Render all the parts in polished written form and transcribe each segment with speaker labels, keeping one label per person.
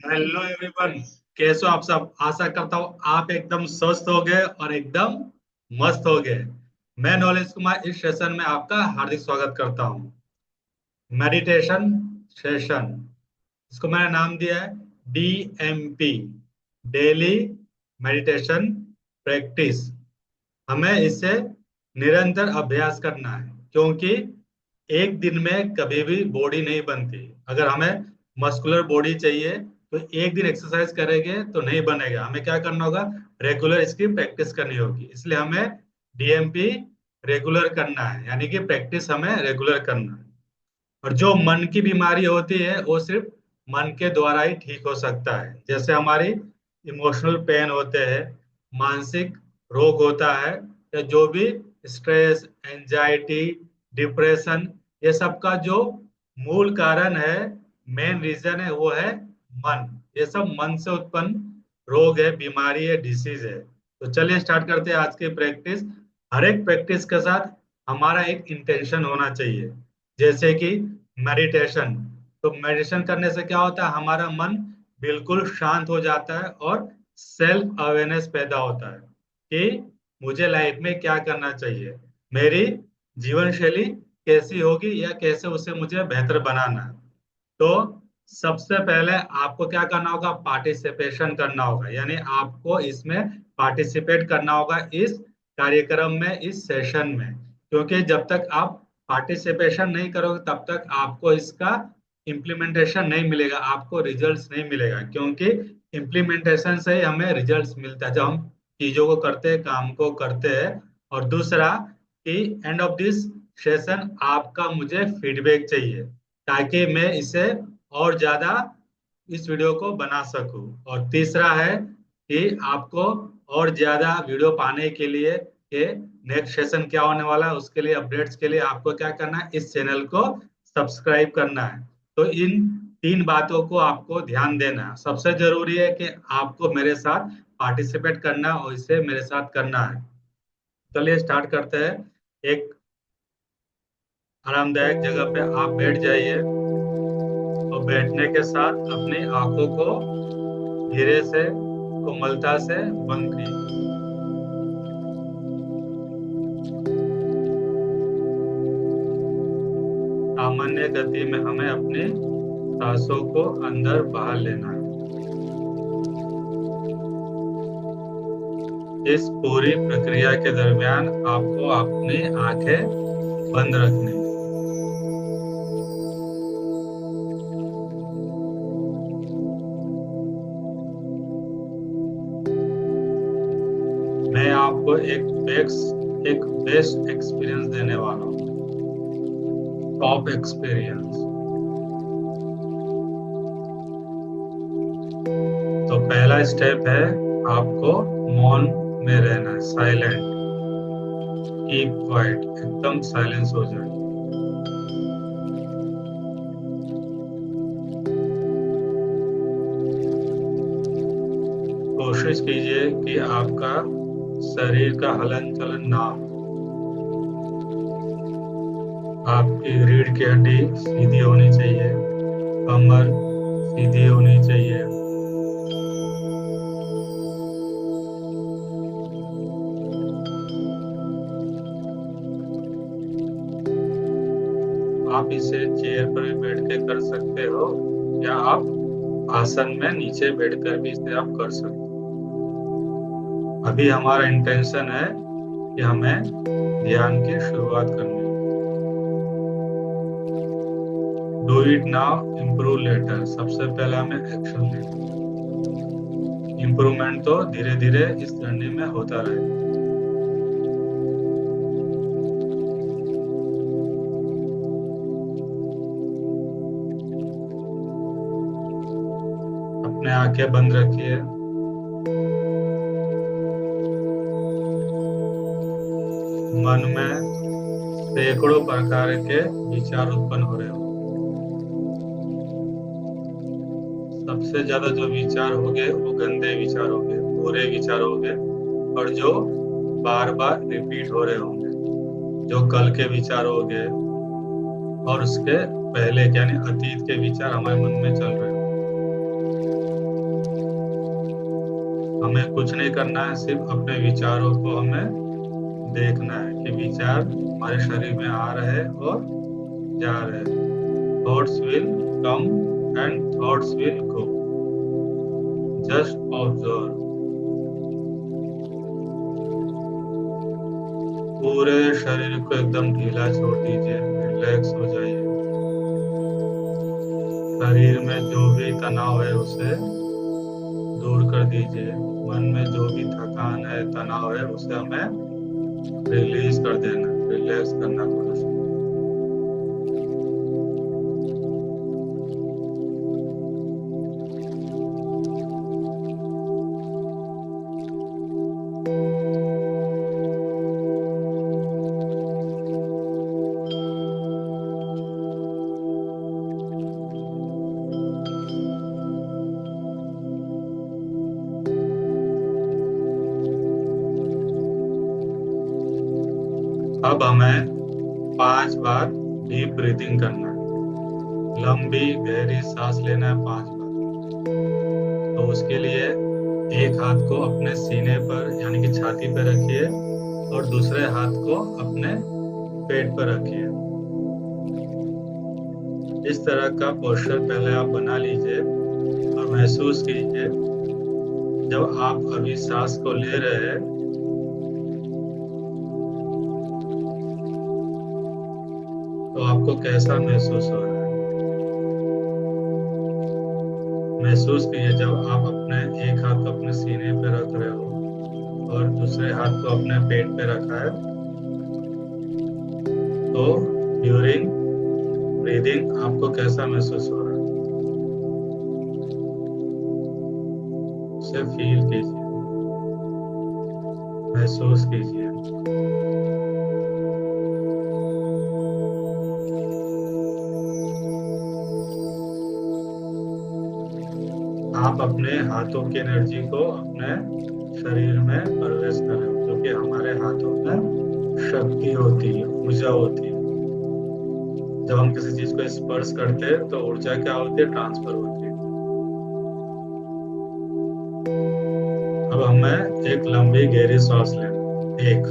Speaker 1: Hello everyone. कैसे हो आप सब? आशा करता हूँ आप एकदम स्वस्थ हो गए और एकदम मस्त हो गए। मैं नॉलेज कुमार इस सेशन में आपका हार्दिक स्वागत करता हूँ। मेडिटेशन सेशन, इसको मैंने नाम दिया है DMP, डेली मेडिटेशन प्रैक्टिस। हमें इससे निरंतर अभ्यास करना है, क्योंकि एक दिन में कभी भी बॉडी नहीं बनती। अगर हमें मस्कुलर बॉडी चाहिए तो एक दिन एक्सरसाइज करेंगे तो नहीं बनेगा। हमें क्या करना होगा? रेगुलर इसकी प्रैक्टिस करनी होगी। इसलिए हमें DMP रेगुलर करना है, यानी कि प्रैक्टिस हमें रेगुलर करना है। और जो मन की बीमारी होती है वो सिर्फ मन के द्वारा ही ठीक हो सकता है। जैसे हमारी इमोशनल पेन होते हैं, मानसिक रोग होता है, या जो भी स्ट्रेस, एंजाइटी, डिप्रेशन, ये सब का जो मूल कारण है, मेन रीजन है, वो है मन। ये सब मन से उत्पन्न रोग है, बीमारी है, डिसीज है। तो चलिए स्टार्ट करते हैं आज की प्रैक्टिस। हर एक प्रैक्टिस के साथ हमारा एक इंटेंशन होना चाहिए। जैसे कि मेडिटेशन, तो मेडिटेशन करने से क्या होता है? हमारा मन बिल्कुल शांत हो जाता है और सेल्फ अवेयरनेस पैदा होता है कि मुझे लाइफ में क्या करना चाहिए, मेरी जीवन शैली कैसी होगी, या कैसे उसे मुझे बेहतर बनाना है। तो सबसे पहले आपको क्या करना होगा? पार्टिसिपेशन करना होगा, यानी आपको इसमें पार्टिसिपेट करना होगा, इस कार्यक्रम में, इस सेशन में। क्योंकि जब तक आप पार्टिसिपेशन नहीं करोगे तब तक आपको इसका इम्प्लीमेंटेशन नहीं मिलेगा, आपको रिजल्ट्स नहीं मिलेगा। क्योंकि इम्प्लीमेंटेशन से ही हमें रिजल्ट्स मिलता है, जब हम चीजों को करते हैं, काम को करते हैं। और दूसरा कि एंड ऑफ दिस सेशन आपका मुझे फीडबैक चाहिए, ताकि मैं इसे और ज्यादा, इस वीडियो को बना सकूं। और तीसरा है कि आपको और ज्यादा वीडियो पाने के लिए, कि नेक्स्ट सेशन क्या होने वाला है, उसके लिए अपडेट्स के लिए आपको क्या करना है? इस चैनल को सब्सक्राइब करना है। तो इन तीन बातों को आपको ध्यान देना है। सबसे जरूरी है कि आपको मेरे साथ पार्टिसिपेट करना है और इसे मेरे साथ करना है। चलिए स्टार्ट करते हैं। एक आरामदायक जगह पे आप बैठ जाइए और बैठने के साथ अपनी आंखों को धीरे से, कोमलता से बंद कीजिए। सामान्य गति में हमें अपनी सांसों को अंदर बाहर लेना है। इस पूरी प्रक्रिया के दरमियान आपको अपनी आंखें बंद रखनी है। मैं आपको एक बेस्ट एक्सपीरियंस देने वाला हूँ, टॉप एक्सपीरियंस। तो पहला स्टेप है, आपको मौन में रहना है, साइलेंट। कीप क्वाइट, एकदम साइलेंस हो जाए। कोशिश कीजिए कि आपका शरीर का हलन चलन ना हो। आपकी रीढ़ की हड्डी सीधी होनी चाहिए, कमर सीधी होनी चाहिए। आप इसे चेयर पर भी बैठ के कर सकते हो, या आप आसन में नीचे बैठकर भी इसे आप कर सकते हो। अभी हमारा इंटेंशन है कि हमें ध्यान की शुरुआत करनी है। Do it now, improve later. सबसे पहले हमें एक्शन लेना है। इम्प्रूवमेंट तो धीरे धीरे इस जर्नी में होता रहेगा। अपने आंखें बंद रखिए। मन में सैकड़ों प्रकार के विचार उत्पन्न हो रहे हो। सबसे ज्यादा जो विचार हो गए वो गंदे विचार हो गए, बुरे विचार हो गए, और जो बार बार रिपीट हो रहे होंगे, जो कल के विचार हो गए, और उसके पहले के, यानी अतीत के विचार हमारे मन में चल रहे होंगे। कुछ नहीं करना है, सिर्फ अपने विचारों को हमें देखना है कि विचार हमारे शरीर में आ रहे हैं और जा रहे हैं। Thoughts will come and thoughts will go, just observe. पूरे शरीर को एकदम ढीला छोड़ दीजिए, रिलैक्स हो जाइए। शरीर में जो भी तनाव है उसे दूर कर दीजिए। मन में जो भी थकान है, तनाव है, उसे हमें रिलीज कर देना, रिलैक्स करना पूरा शरीर। अब हमें 5 बार डीप ब्रीथिंग करना है। लंबी गहरी सांस लेना है 5 बार। तो उसके लिए एक हाथ को अपने सीने पर यानी कि छाती पर रखिए और दूसरे हाथ को अपने पेट पर रखिए। इस तरह का पोस्चर पहले आप बना लीजिए और महसूस कीजिए जब आप अभी सांस को ले रहे हैं तो आपको कैसा महसूस हो रहा है। महसूस कीजिए जब आप अपने एक हाथ को अपने सीने पे रख रहे हो और दूसरे हाथ को अपने पेट पे रखा है, तो ड्यूरिंग ब्रीदिंग आपको कैसा महसूस हो रहा है, उसे फील कीजिए, महसूस कीजिए। आप अपने हाथों की एनर्जी को अपने शरीर में प्रवेश करें, क्योंकि हमारे हाथों में शक्ति होती है, ऊर्जा होती है। जब हम किसी चीज को स्पर्श करते हैं तो ऊर्जा क्या होती है, ट्रांसफर होती है। अब हमें एक लंबी गहरी सांस लेना। एक,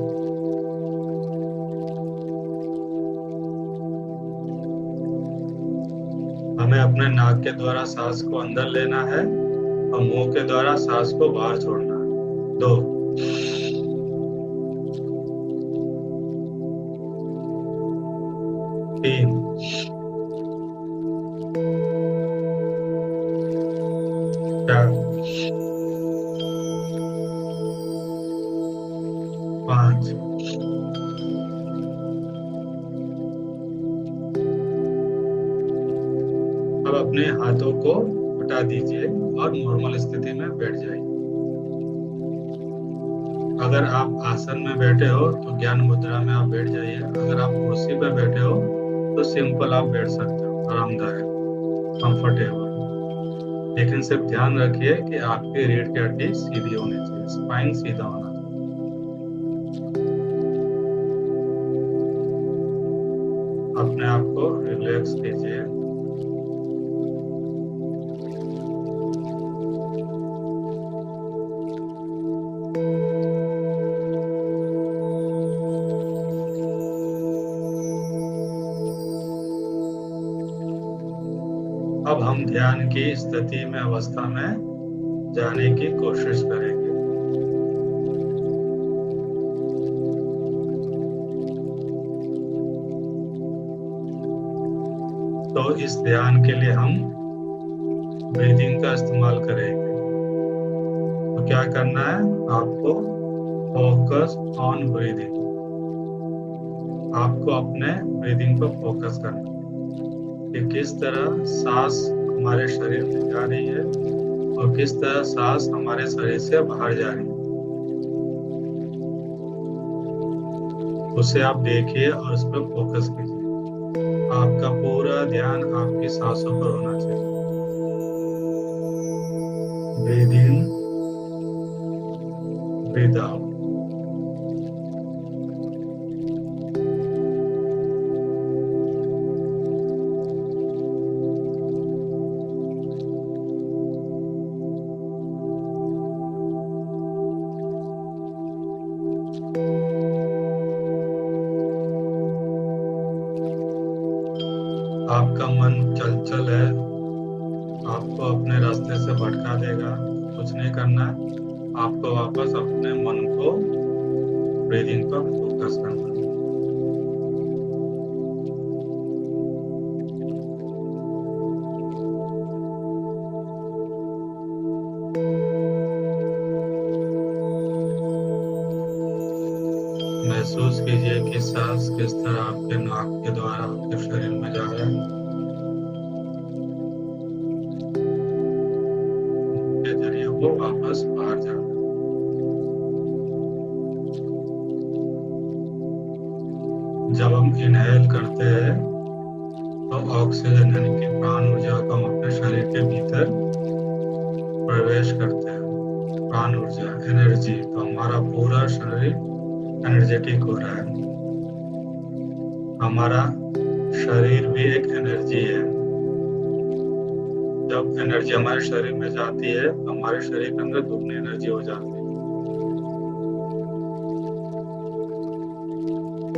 Speaker 1: हमें अपने नाक के द्वारा सांस को अंदर लेना है और मुंह के द्वारा सांस को बाहर छोड़ना है। 2, 3, 4, 5। अब अपने हाथों को हटा दीजिए और नॉर्मल स्थिति में बैठ जाइए। अगर आप आसन में बैठे हो तो ज्ञान मुद्रा में आप बैठ जाइए। अगर आप कुर्सी पर बैठे हो तो सिंपल आप बैठ सकते हो, आरामदायक, कंफर्टेबल। लेकिन सिर्फ ध्यान रखिए कि आपकी रीढ़ की हड्डी सीधी होनी चाहिए, स्पाइन सीधा होना चाहिए। अपने आप को रिलैक्स कीजिए। अब हम ध्यान की स्थिति में, अवस्था में जाने की कोशिश करेंगे। तो इस ध्यान के लिए हम ब्रीदिंग का इस्तेमाल करेंगे। तो क्या करना है आपको, फोकस ऑन ब्रीदिंग। आपको अपने ब्रीदिंग पर फोकस करना है कि किस तरह सांस हमारे शरीर में जा रही है और किस तरह सांस हमारे शरीर से बाहर जा रही है। उसे आप देखिए और उस पर फोकस कीजिए। आपका पूरा ध्यान आपकी सांसों पर होना चाहिए। Breathe in, breathe out. आपका मन चंचल है, आपको अपने रास्ते से भटका देगा। कुछ नहीं करना है, आपको वापस अपने मन को ब्रीदिंग पर फोकस करना है। महसूस कीजिए कि सांस किस तरह आपके नाक के द्वारा आपके शरीर में जा रहा है, के जरिए वो वापस बाहर जा रहा है। जब हम इनहेल करते हैं तो ऑक्सीजन यानी कि प्राण ऊर्जा को हम अपने शरीर के भीतर प्रवेश करते हैं। प्राण ऊर्जा, एनर्जी, तो हमारा पूरा शरीर एनर्जेटिक हो रहा है। हमारा शरीर भी एक एनर्जी है। जब एनर्जी हमारे शरीर में जाती है तो हमारे शरीर के अंदर दुगनी एनर्जी हो जाती है।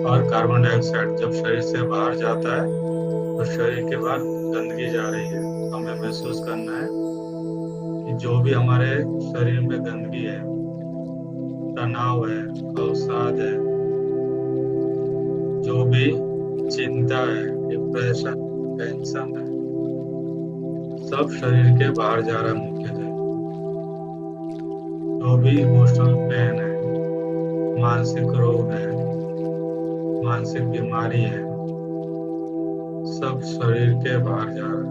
Speaker 1: और कार्बन डाइऑक्साइड जब शरीर से बाहर जाता है तो शरीर के बाहर गंदगी जा रही है। हमें महसूस करना है कि जो भी हमारे शरीर में गंदगी है, तनाव है, अवसाद है, जो भी चिंता है, डिप्रेशन, टेंशन है, सब शरीर के बाहर जा रहा है मुख्यतः। जो भी इमोशनल पेन है, मानसिक रोग है, मानसिक बीमारी है, सब शरीर के बाहर जा रहा है।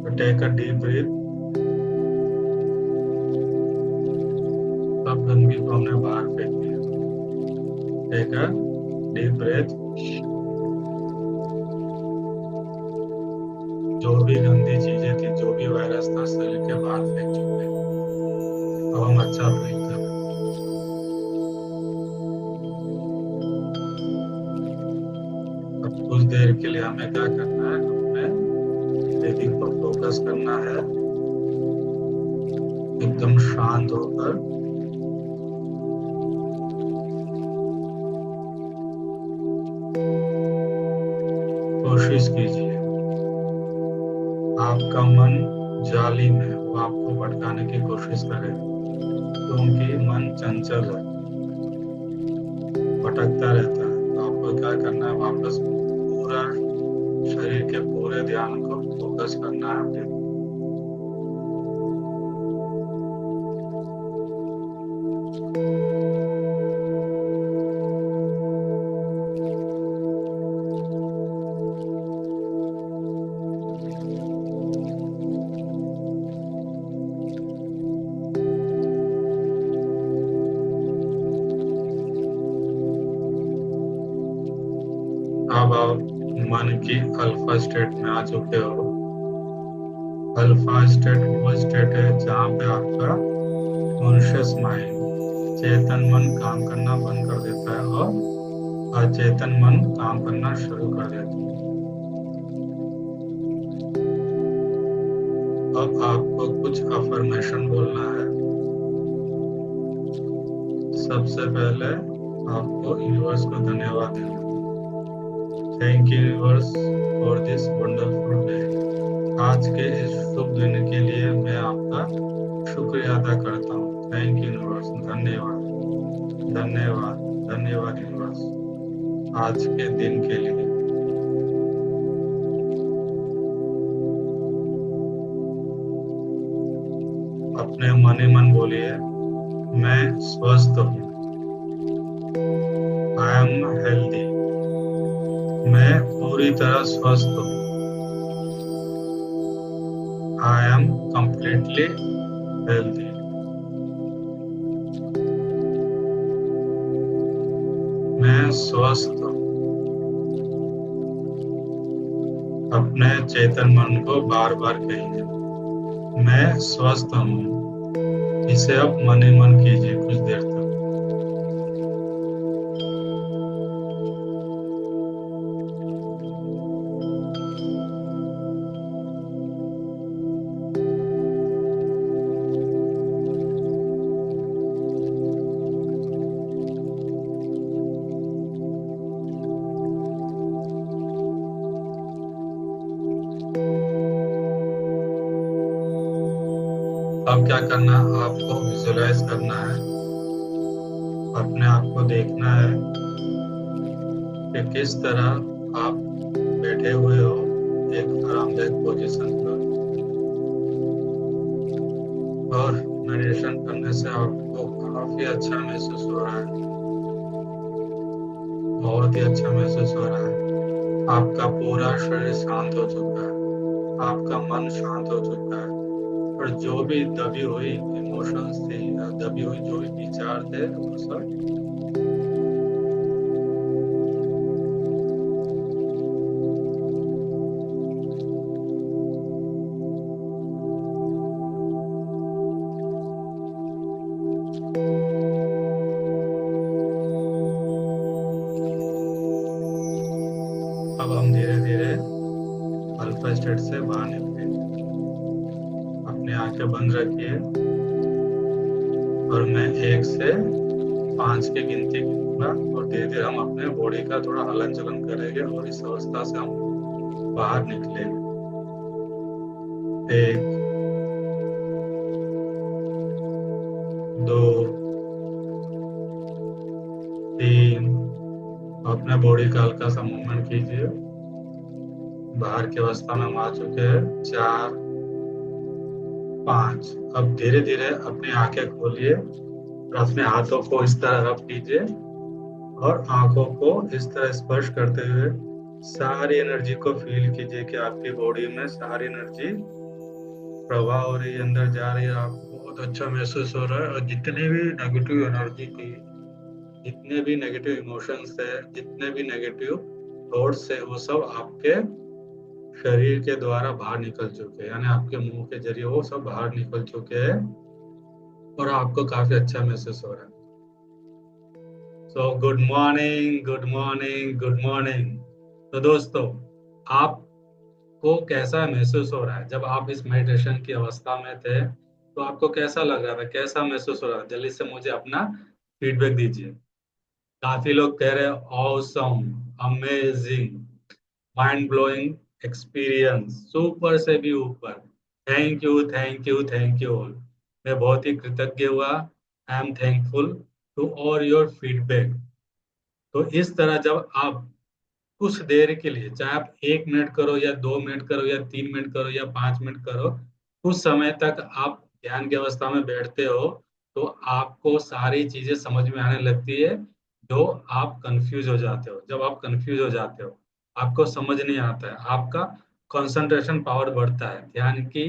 Speaker 1: तो टेक अ डीप ब्रीथ। सब गंदगी को हमने बाहर फेंक दिया। Take a deep breath. जो भी गंदी चीजें थी, जो भी वायरस था, शरीर के बाहर फेंक चुके। अब हम अच्छा फील कर रहे हैं। अब कुछ देर के लिए हमें क्या करना है, अपने ब्रीथिंग पर फोकस करना है, एकदम शांत होकर। कोशिश कीजिए आपका मन जाली में वो आपको भटकाने की कोशिश करे, क्योंकि मन चंचल है, भटकता रहता है। तो आपको क्या करना है, वापस पूरा शरीर के पूरे ध्यान को फोकस करना है। अब आप मन की अल्फा स्टेट में आ चुके हो। अल्फा स्टेट वो स्टेट है जहाँ पे आपका कॉन्शियस माइंड, चेतन मन काम करना बंद कर देता है और अचेतन मन काम करना शुरू कर देता है। अब आपको कुछ अफर्मेशन बोलना है। सबसे पहले आपको यूनिवर्स को धन्यवाद देना। Thank you universe for this wonderful day. आज के इस शुभ दिन के लिए मैं आपका शुक्रिया अदा करता हूँ। थैंक यू यूनिवर्स, धन्यवाद, धन्यवाद, धन्यवाद यूनिवर्स आज के दिन के लिए। अपने मन ही मन बोलिए, मैं स्वस्थ हूँ, आई एम हेल्दी। मैं पूरी तरह स्वस्थ हूँ, आई एम कंप्लीटली हेल्दी। मैं स्वस्थ हूँ। अपने चेतन मन को बार बार कहिए, मैं स्वस्थ हूँ। इसे आप मन ही मन कीजिए कुछ देर तक। अब क्या करना है, आपको विजुलाइज करना है, अपने आप को देखना है कि किस तरह आप बैठे हुए हो एक आरामदायक पोजीशन पर। और मेडिटेशन करने से आपको काफी अच्छा महसूस हो रहा है, बहुत ही अच्छा महसूस हो रहा है। आपका पूरा शरीर शांत हो चुका है, आपका मन शांत हो चुका है, और जो भी दबी हुई इमोशंस थी या दबी हुई जो भी विचार थे वो सब अब हम धीरे धीरे अल्फा स्टेट से बाहर निकलेंगे। अपनी आंखें बंद रखिए और मैं 1 से 5 की गिनती गिनूंगा, और धीरे धीरे हम अपने बॉडी का थोड़ा हलन चलन करेंगे और इस अवस्था से हम बाहर निकलेंगे। 1, 2, 3। अपने बॉडी का हल्का सा मूवमेंट कीजिए। बाहर की अवस्था में हम आ चुके हैं। 4, 5। अब धीरे धीरे अपनी आंखें खोलिए और अपने हाथों को इस तरह रब कीजिए और आंखों को इस तरह स्पर्श करते हुए सारी एनर्जी को फील कीजिए कि आपकी बॉडी में सारी एनर्जी प्रवाह हो रही है, अंदर जा रही है। आपको बहुत अच्छा महसूस हो रहा है, और जितनी भी नेगेटिव एनर्जी थी, जितने भी नेगेटिव इमोशंस है, जितने भी नेगेटिव थॉट्स है, वो सब आपके शरीर के द्वारा बाहर निकल चुके हैं, यानी आपके मुंह के जरिए वो सब बाहर निकल चुके हैं, और आपको काफी अच्छा महसूस हो रहा है। So good morning, good morning, good morning. तो दोस्तों, आपको कैसा महसूस हो रहा है जब आप इस मेडिटेशन की अवस्था में थे? तो आपको कैसा लग रहा था, कैसा महसूस हो रहा था? जल्दी से मुझे अपना फीडबैक दीजिए। काफी लोग कह रहे हैं awesome, amazing, mind blowing experience, super से भी ऊपर। Thank you, thank you, thank you all. मैं बहुत ही कृतज्ञ हुआ। I am thankful to all your feedback. तो इस तरह जब आप कुछ देर के लिए, चाहे आप 1 मिनट करो या 2 मिनट करो या 3 मिनट करो या 5 मिनट करो, कुछ समय तक आप ध्यान की अवस्था में बैठते हो, तो आपको सारी चीजें समझ में आने लगती है। जो आप कंफ्यूज हो जाते हो, जब आप कंफ्यूज हो जाते हो, आपको समझ नहीं आता है, आपका कंसंट्रेशन पावर बढ़ता है, ध्यान की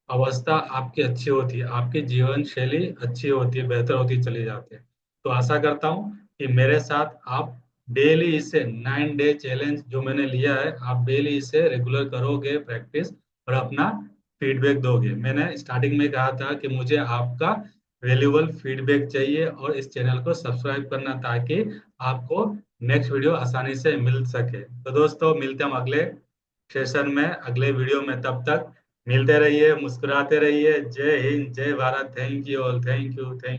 Speaker 1: अवस्था आपकी अच्छी होती है, आपकी जीवन शैली अच्छी होती है, बेहतर होती चली जाती है। तो आशा करता हूँ कि मेरे साथ आप डेली इसे 9 डे चैलेंज जो मैंने लिया है, आप डेली इसे रेगुलर करोगे प्रैक्टिस, और अपना फीडबैक दोगे। मैंने स्टार्टिंग में कहा था कि मुझे आपका वैल्यूबल फीडबैक चाहिए, और इस चैनल को सब्सक्राइब करना ताकि आपको नेक्स्ट वीडियो आसानी से मिल सके। तो दोस्तों, मिलते हैं हम अगले सेशन में, अगले वीडियो में। तब तक मिलते रहिए, मुस्कुराते रहिए। जय हिंद, जय Bharat. Thank you all, thank you, thank